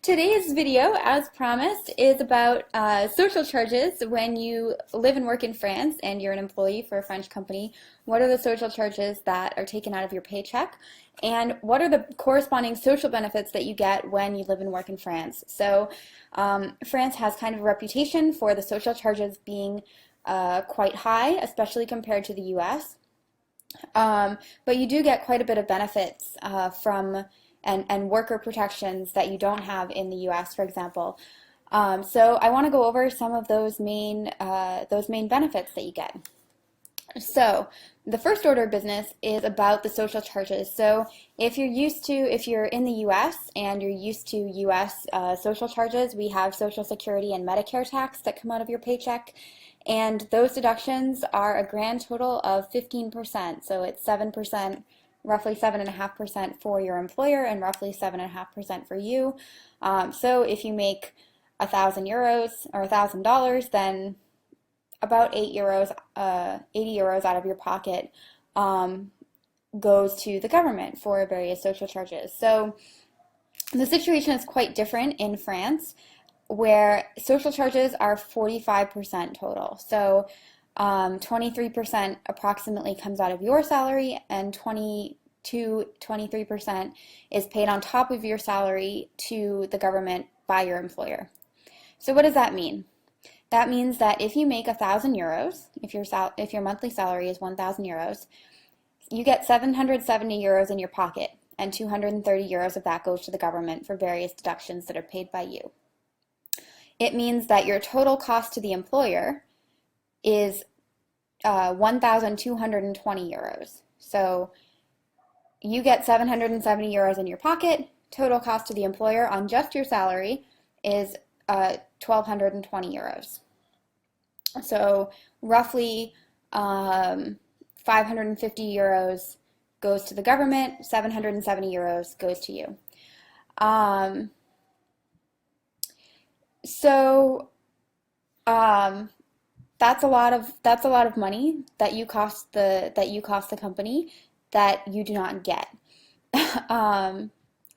Today's video, as promised, is about social charges when you live and work in France and you're an employee for a French company. What are the social charges that are taken out of your paycheck? And what are the corresponding social benefits that you get when you live and work in France? So France has kind of a reputation for the social charges being quite high, especially compared to the US. But you do get quite a bit of benefits from and worker protections that you don't have in the US, for example. So I want to go over some of those main benefits that you get. So the first order of business is about the social charges. So if you're in the US and you're used to US social charges, we have Social Security and Medicare tax that come out of your paycheck. And those deductions are a grand total of 15%. So it's 7%, roughly 7.5% for your employer and roughly 7.5% for you. So if you make 1,000 euros or $1,000, then about 80 euros out of your pocket goes to the government for various social charges. So the situation is quite different in France, where social charges are 45% total. So 23% approximately comes out of your salary, and 23% is paid on top of your salary to the government by your employer. So what does that mean? That means that if you make 1,000 euros, if your monthly salary is 1,000 euros, you get 770 euros in your pocket, and 230 euros of that goes to the government for various deductions that are paid by you. It means that your total cost to the employer is 1,220 euros. So you get 770 euros in your pocket. Total cost to the employer on just your salary is 1,220 euros. So roughly 550 euros goes to the government, 770 euros goes to you. So that's a lot of money that you cost the company that you do not get.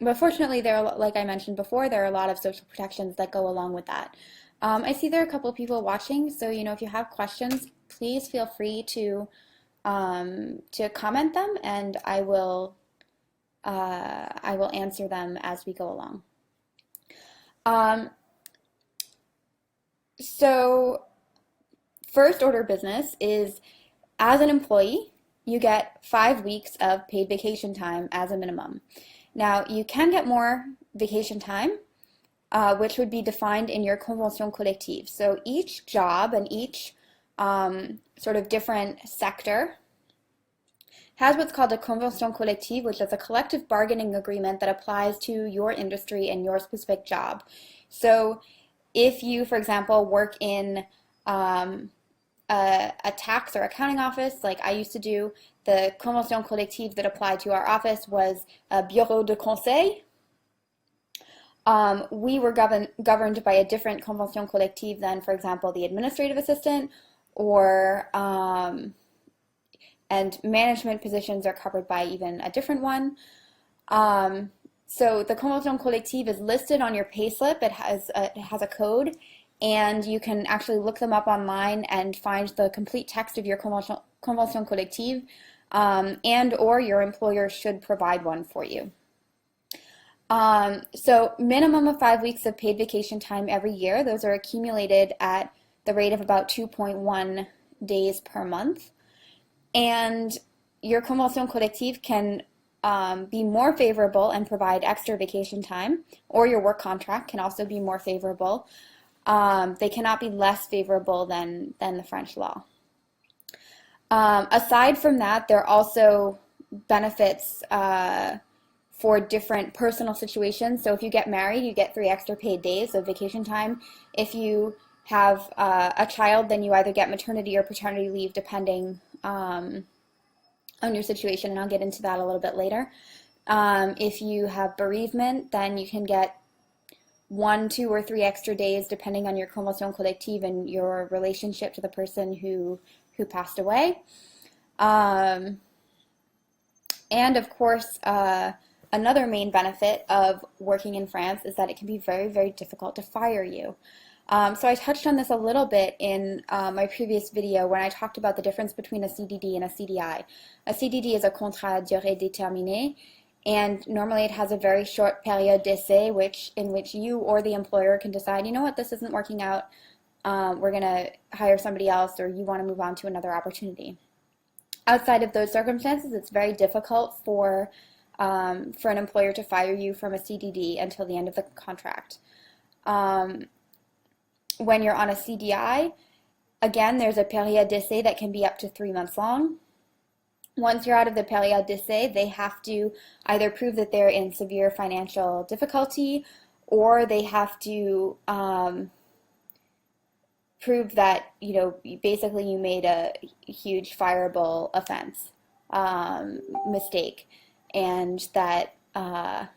But fortunately, like I mentioned before, there are a lot of social protections that go along with that. I see there are a couple of people watching, so if you have questions, please feel free to comment them, and I will answer them as we go along. So first order of business is, as an employee, you get 5 weeks of paid vacation time as a minimum. Now, you can get more vacation time, which would be defined in your convention collective. So each job and each sort of different sector has what's called a convention collective, which is a collective bargaining agreement that applies to your industry and your specific job. So if you, for example, work in a tax or accounting office, like I used to do, the convention collective that applied to our office was a bureau de conseil. We were governed by a different convention collective than, for example, the administrative assistant, or and management positions are covered by even a different one. So the convention collective is listed on your payslip. It has a code, and you can actually look them up online and find the complete text of your convention collective, and or your employer should provide one for you. So minimum of 5 weeks of paid vacation time every year. Those are accumulated at the rate of about 2.1 days per month. And your convention collective can be more favorable and provide extra vacation time, or your work contract can also be more favorable. They cannot be less favorable than the French law. Aside from that, there are also benefits for different personal situations. So if you get married, you get 3 extra paid days of vacation time. If you have a child, then you either get maternity or paternity leave, depending on your situation, and I'll get into that a little bit later. If you have bereavement, then you can get 1, 2, or 3 extra days, depending on your convention collective and your relationship to the person who passed away. And of course, Another main benefit of working in France is that it can be very, very difficult to fire you. So I touched on this a little bit in my previous video when I talked about the difference between a CDD and a CDI. A CDD is a contrat à durée déterminée, and normally it has a very short période d'essai, in which you or the employer can decide, you know what, this isn't working out, we're going to hire somebody else, or you want to move on to another opportunity. Outside of those circumstances, it's very difficult for an employer to fire you from a CDD until the end of the contract. When you're on a CDI, again, there's a période d'essai that can be up to 3 months long. Once you're out of the période d'essai, they have to either prove that they're in severe financial difficulty, or they have to prove that, basically you made a huge fireable offense, mistake, and that that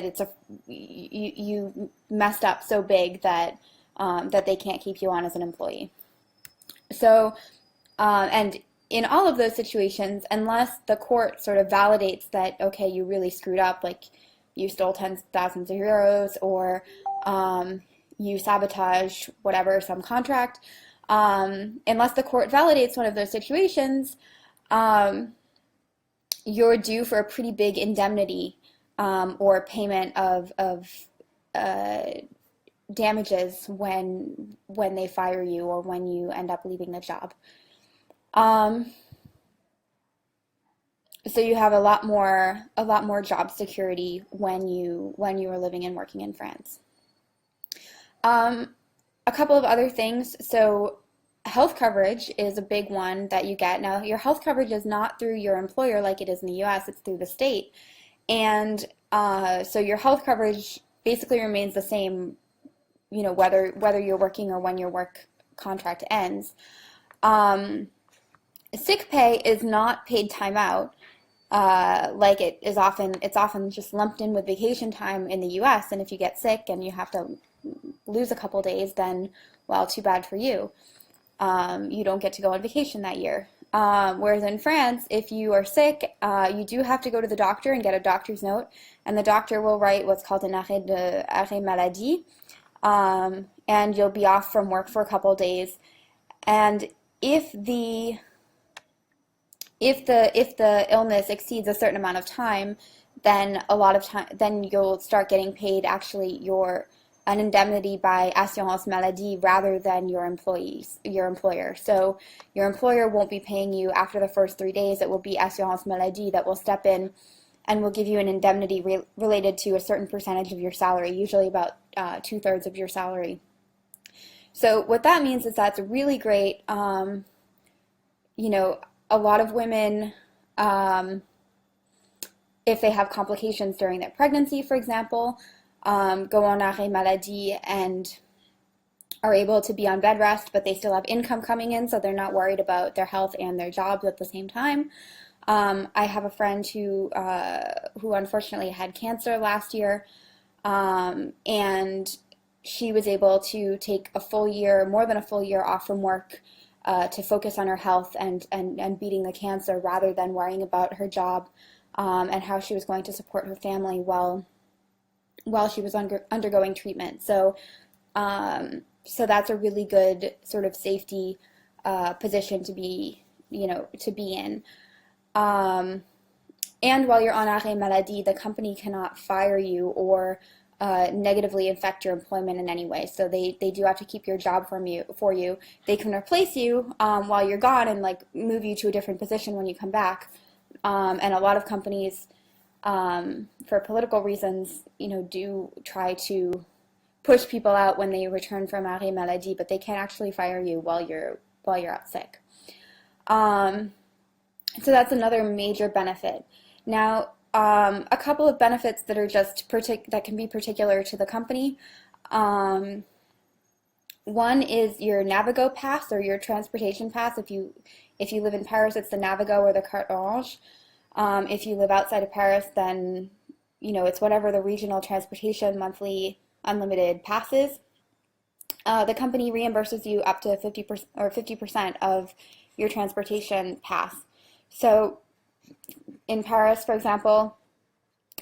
it's you messed up so big that that they can't keep you on as an employee. So, and in all of those situations, unless the court sort of validates that, okay, you really screwed up, like you stole tens of thousands of euros, or you sabotage whatever, some contract, unless the court validates one of those situations, you're due for a pretty big indemnity or payment of damages when they fire you or when you end up leaving the job. So you have a lot more job security when you are living and working in France. A couple of other things. So health coverage is a big one that you get. Now, your health coverage is not through your employer like it is in the US, it's through the state. And so your health coverage basically remains the same, whether you're working or when your work contract ends. Sick pay is not paid time out. Like it's often just lumped in with vacation time in the US, and if you get sick and you have to lose a couple days, then, well, too bad for you. You don't get to go on vacation that year. Whereas in France, if you are sick, you do have to go to the doctor and get a doctor's note, and the doctor will write what's called an arrêt maladie, and you'll be off from work for a couple days. And if the illness exceeds a certain amount of time, then then you'll start getting paid actually an indemnity by assurance maladie rather than your employer. So your employer won't be paying you after the first 3 days. It will be assurance maladie that will step in and will give you an indemnity related to a certain percentage of your salary, usually about 2/3 of your salary. So what that means is that's really great. A lot of women, if they have complications during their pregnancy, for example, go on arrêt maladie and are able to be on bed rest, but they still have income coming in, so they're not worried about their health and their jobs at the same time. I have a friend who unfortunately had cancer last year, and she was able to take more than a full year off from work to focus on her health and beating the cancer rather than worrying about her job and how she was going to support her family while she was undergoing treatment. So that's a really good sort of safety position to be in. And while you're on arrêt maladie, the company cannot fire you or negatively affect your employment in any way. So they do have to keep your job for you. They can replace you while you're gone and move you to a different position when you come back. And a lot of companies, for political reasons, do try to push people out when they return from arrêt maladie, but they can't actually fire you while you're out sick. So that's another major benefit. Now, a couple of benefits that are that can be particular to the company. One is your Navigo pass or your transportation pass. If you live in Paris, it's the Navigo or the Carte Orange. If you live outside of Paris, then it's whatever the regional transportation monthly unlimited pass is. The company reimburses you up to 50% of your transportation pass. So In Paris, for example,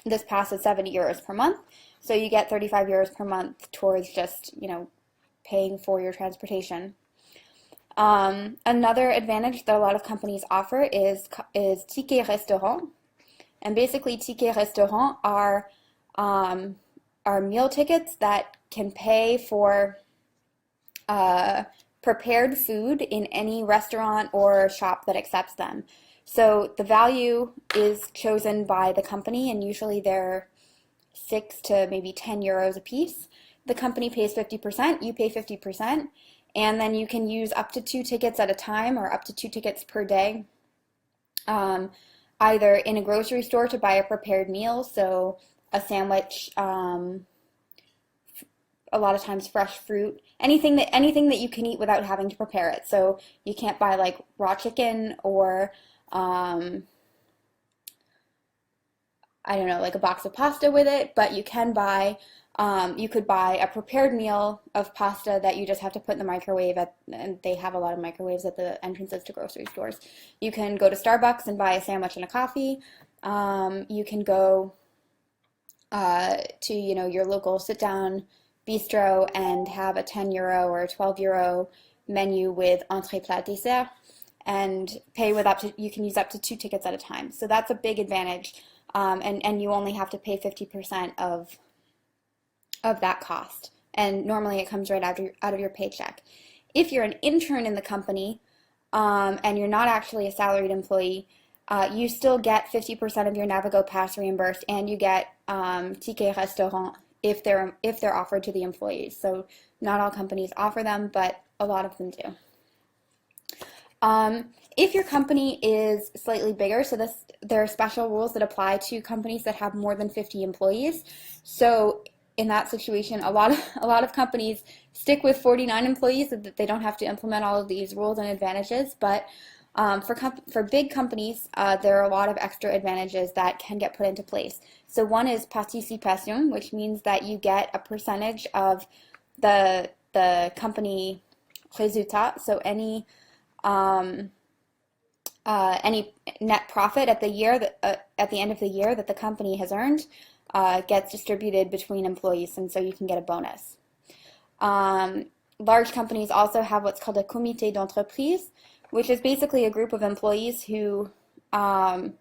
this passes 70 euros per month. So you get 35 euros per month towards just, paying for your transportation. Another advantage that a lot of companies offer is ticket restaurant. And basically, ticket restaurant are meal tickets that can pay for prepared food in any restaurant or shop that accepts them. So the value is chosen by the company, and usually they're 6 to maybe 10 euros a piece. The company pays 50%, you pay 50%, and then you can use up to 2 tickets at a time or up to 2 tickets per day, either in a grocery store to buy a prepared meal, so a sandwich, a lot of times fresh fruit, anything that you can eat without having to prepare it. So you can't buy like raw chicken or I don't know, like a box of pasta with it, but you can buy you could buy a prepared meal of pasta that you just have to put in the microwave and they have a lot of microwaves at the entrances to grocery stores. You can go to Starbucks and buy a sandwich and a coffee. You can go to your local sit-down bistro and have a 10 euro or 12 euro menu with entrée plat dessert and pay with you can use up to 2 tickets at a time. So that's a big advantage, and you only have to pay 50% of that cost. And normally it comes right out of your paycheck. If you're an intern in the company and you're not actually a salaried employee, you still get 50% of your Navigo pass reimbursed, and you get ticket restaurant if they're offered to the employees. So not all companies offer them, but a lot of them do. If your company is slightly bigger, so there are special rules that apply to companies that have more than 50 employees. So in that situation, a lot of companies stick with 49 employees so that they don't have to implement all of these rules and advantages. But for big companies, there are a lot of extra advantages that can get put into place. So one is participation, which means that you get a percentage of the company résultat. So any net profit at the end of the year that the company has earned gets distributed between employees, and so you can get a bonus. Large companies also have what's called a comité d'entreprise, which is basically a group of employees who are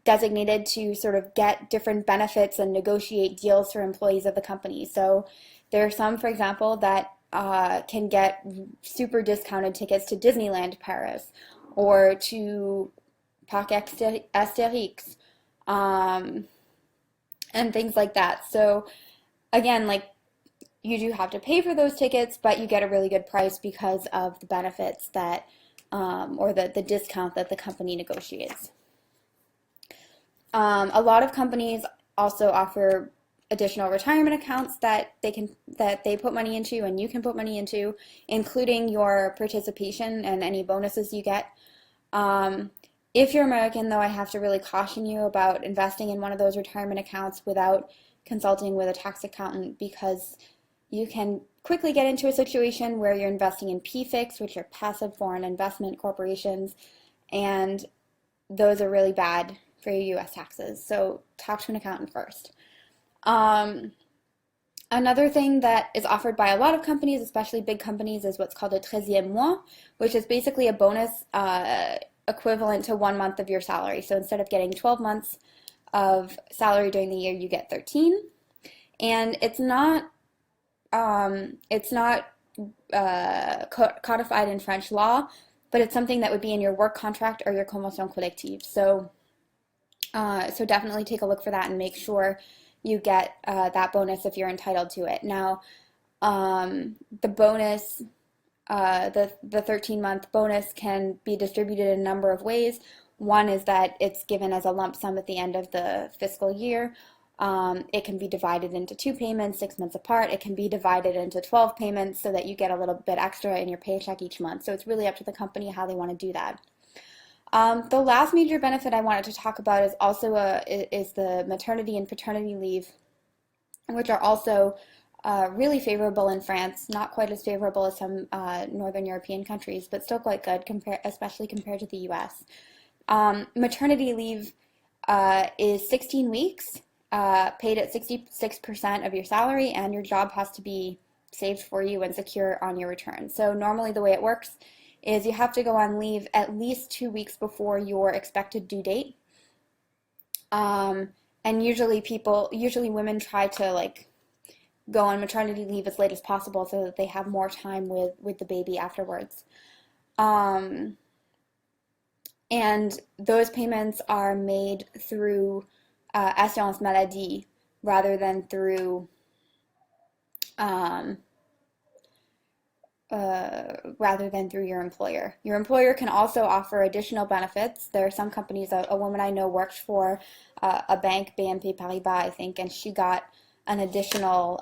designated to sort of get different benefits and negotiate deals for employees of the company. So there are some, for example, that can get super discounted tickets to Disneyland Paris or to Parc Astérix and things like that. So again, like, you do have to pay for those tickets, but you get a really good price because of the benefits that or the discount that the company negotiates. A lot of companies also offer additional retirement accounts that they put money into and you can put money into, including your participation and any bonuses you get. If you're American, though, I have to really caution you about investing in one of those retirement accounts without consulting with a tax accountant, because you can quickly get into a situation where you're investing in PFICs, which are passive foreign investment corporations, and those are really bad for your U.S. taxes. So talk to an accountant first. Another thing that is offered by a lot of companies, especially big companies, is what's called a 13e mois, which is basically a bonus equivalent to 1 month of your salary. So instead of getting 12 months of salary during the year, you get 13. And it's not codified in French law, but it's something that would be in your work contract or your convention collective. So definitely take a look for that and make sure you get that bonus if you're entitled to it. Now, the bonus, the 13-month bonus can be distributed in a number of ways. One is that it's given as a lump sum at the end of the fiscal year. It can be divided into 2 payments, 6 months apart. It can be divided into 12 payments so that you get a little bit extra in your paycheck each month. So it's really up to the company how they want to do that. The last major benefit I wanted to talk about is also is the maternity and paternity leave, which are also really favorable in France. Not quite as favorable as some Northern European countries, but still quite good, especially compared to the U.S. Maternity leave is 16 weeks, paid at 66% of your salary, and your job has to be saved for you and secure on your return. So normally the way it works is you have to go on leave at least 2 weeks before your expected due date. And usually women try to like go on maternity leave as late as possible so that they have more time with the baby afterwards. Um, and those payments are made through assurance maladie rather than through um, your employer. Your employer can also offer additional benefits. There are some companies, a woman I know worked for a bank, BNP Paribas, I think, and she got an additional,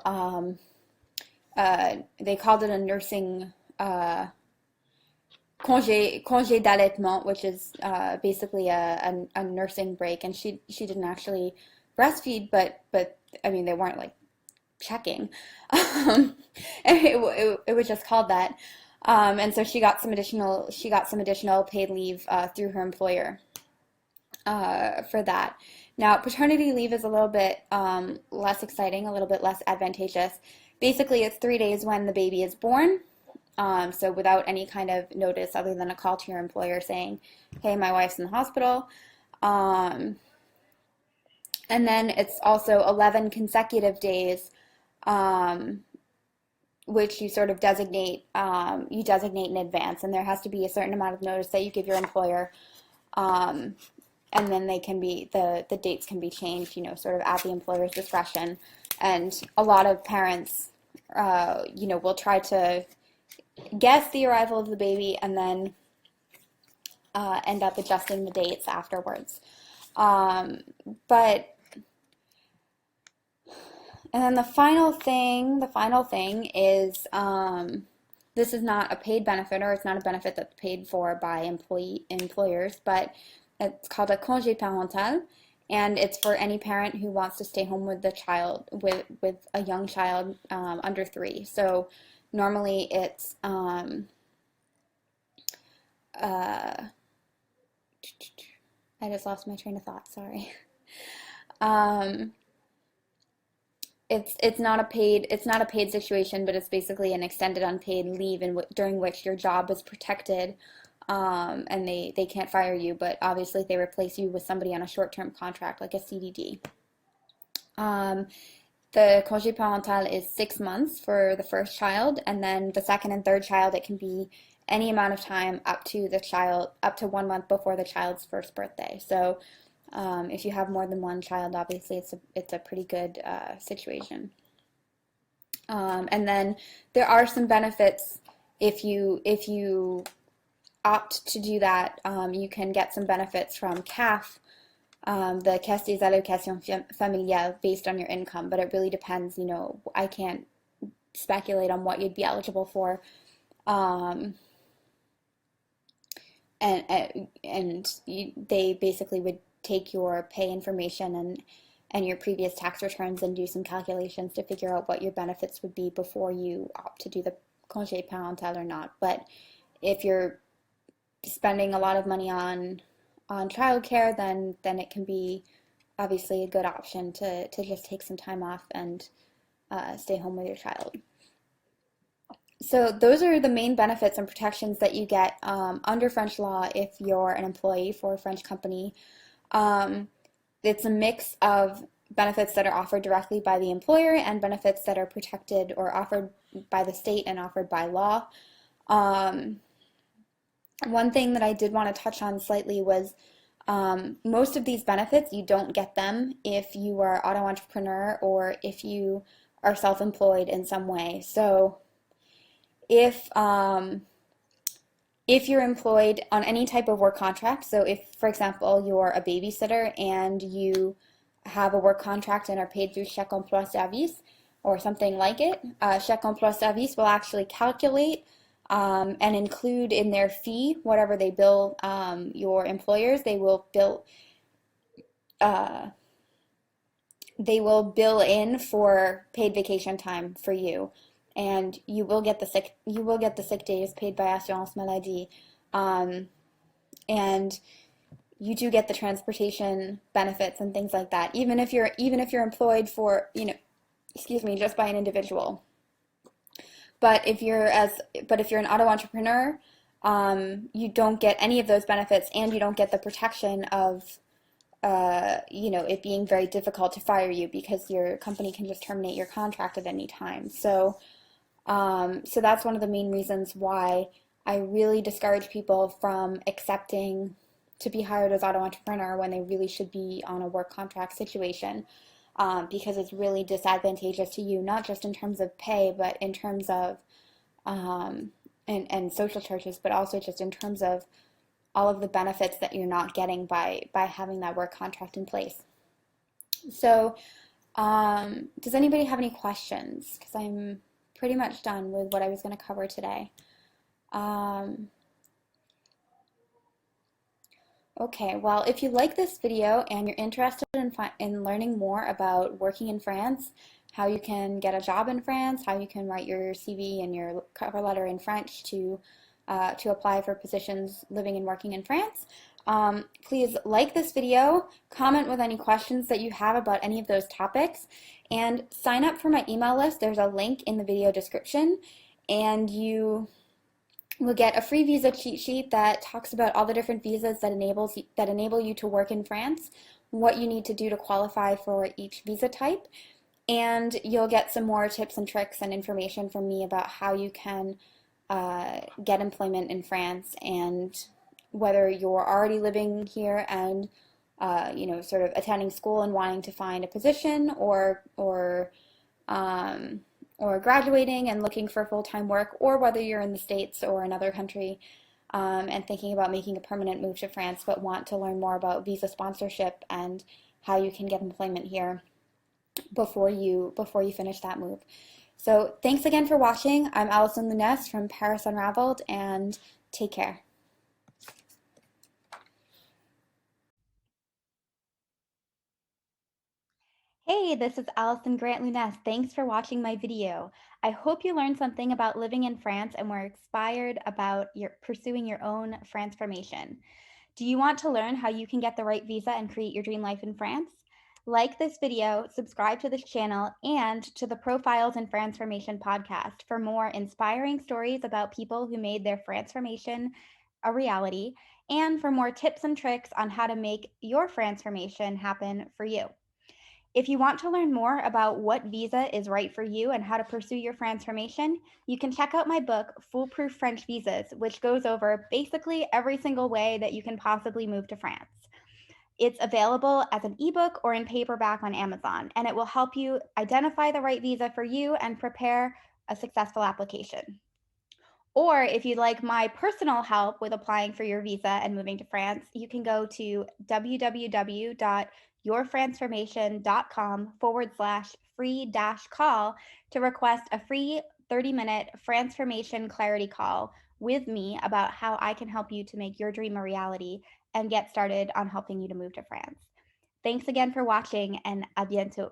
they called it a nursing congé d'allaitement, which is basically a nursing break, and she didn't actually breastfeed, but I mean they weren't like checking. It was just called that. And so she got some additional paid leave through her employer for that. Now, paternity leave is a little bit less exciting, a little bit less advantageous. Basically, it's 3 days when the baby is born. So without any kind of notice other than a call to your employer saying, hey, my wife's in the hospital. And then it's also 11 consecutive days, which you sort of designate in advance, and there has to be a certain amount of notice that you give your employer, and then the dates can be changed, sort of at the employer's discretion. And a lot of parents, will try to guess the arrival of the baby and then end up adjusting the dates afterwards. And then the final thing is this is not a paid benefit, or it's not a benefit that's paid for by employers, but it's called a congé parental, and it's for any parent who wants to stay home with the child, with a young child under 3. So normally it's I just lost my train of thought, sorry. It's not a paid situation, but it's basically an extended unpaid leave during which your job is protected, and they can't fire you, but obviously they replace you with somebody on a short-term contract like a CDD. The congé parental is 6 months for the first child, and then the second and third child, it can be any amount of time up to 1 month before the child's first birthday. So if you have more than one child, obviously it's a pretty good situation. And then there are some benefits if you opt to do that. You can get some benefits from CAF, the Caisse des Allocations Familiales, based on your income, but it really depends. I can't speculate on what you'd be eligible for. They basically would take your pay information and your previous tax returns and do some calculations to figure out what your benefits would be before you opt to do the congé parental or not. But if you're spending a lot of money on childcare, then it can be obviously a good option to just take some time off and stay home with your child. So those are the main benefits and protections that you get under French law if you're an employee for a French company. It's a mix of benefits that are offered directly by the employer and benefits that are protected or offered by the state and offered by law. One thing that I did want to touch on slightly was most of these benefits, you don't get them if you are auto entrepreneur or if you are self-employed in some way. So if you're employed on any type of work contract, so if, for example, you're a babysitter and you have a work contract and are paid through chèque emploi service or something like it, chèque emploi service will actually calculate and include in their fee whatever they bill your employers. They will bill in for paid vacation time for you, and you will get the sick days paid by assurance maladie, and you do get the transportation benefits and things like that, even if you're employed for, excuse me, just by an individual. But if you're an auto entrepreneur, you don't get any of those benefits, and you don't get the protection of it being very difficult to fire you because your company can just terminate your contract at any time. So that's one of the main reasons why I really discourage people from accepting to be hired as auto entrepreneur when they really should be on a work contract situation, because it's really disadvantageous to you, not just in terms of pay, but in terms of and social charges, but also just in terms of all of the benefits that you're not getting by having that work contract in place. So, does anybody have any questions? Because I'm pretty much done with what I was going to cover today. Okay, well, if you like this video and you're interested in learning more about working in France, how you can get a job in France, how you can write your CV and your cover letter in French to apply for positions living and working in France, please like this video, comment with any questions that you have about any of those topics, and sign up for my email list. There's a link in the video description, and you will get a free visa cheat sheet that talks about all the different visas that enable you to work in France, what you need to do to qualify for each visa type, and you'll get some more tips and tricks and information from me about how you can get employment in France, and whether you're already living here and sort of attending school and wanting to find a position, or graduating and looking for full-time work, or whether you're in the States or another country and thinking about making a permanent move to France but want to learn more about visa sponsorship and how you can get employment here before you finish that move. So thanks again for watching. I'm Allison Lunes from Paris Unraveled, and take care. Hey, this is Allison Grant Lunes. Thanks for watching my video. I hope you learned something about living in France and were inspired about pursuing your own Franceformation. Do you want to learn how you can get the right visa and create your dream life in France? Like this video, subscribe to this channel, and to the Profiles in Franceformation podcast for more inspiring stories about people who made their Franceformation a reality, and for more tips and tricks on how to make your Franceformation happen for you. If you want to learn more about what visa is right for you and how to pursue your Franceformation, you can check out my book, Foolproof French Visas, which goes over basically every single way that you can possibly move to France. It's available as an ebook or in paperback on Amazon, and it will help you identify the right visa for you and prepare a successful application. Or if you'd like my personal help with applying for your visa and moving to France, you can go to www.yourfranceformation.com/free-call to request a free 30-minute Franceformation clarity call with me about how I can help you to make your dream a reality and get started on helping you to move to France. Thanks again for watching, and à bientôt.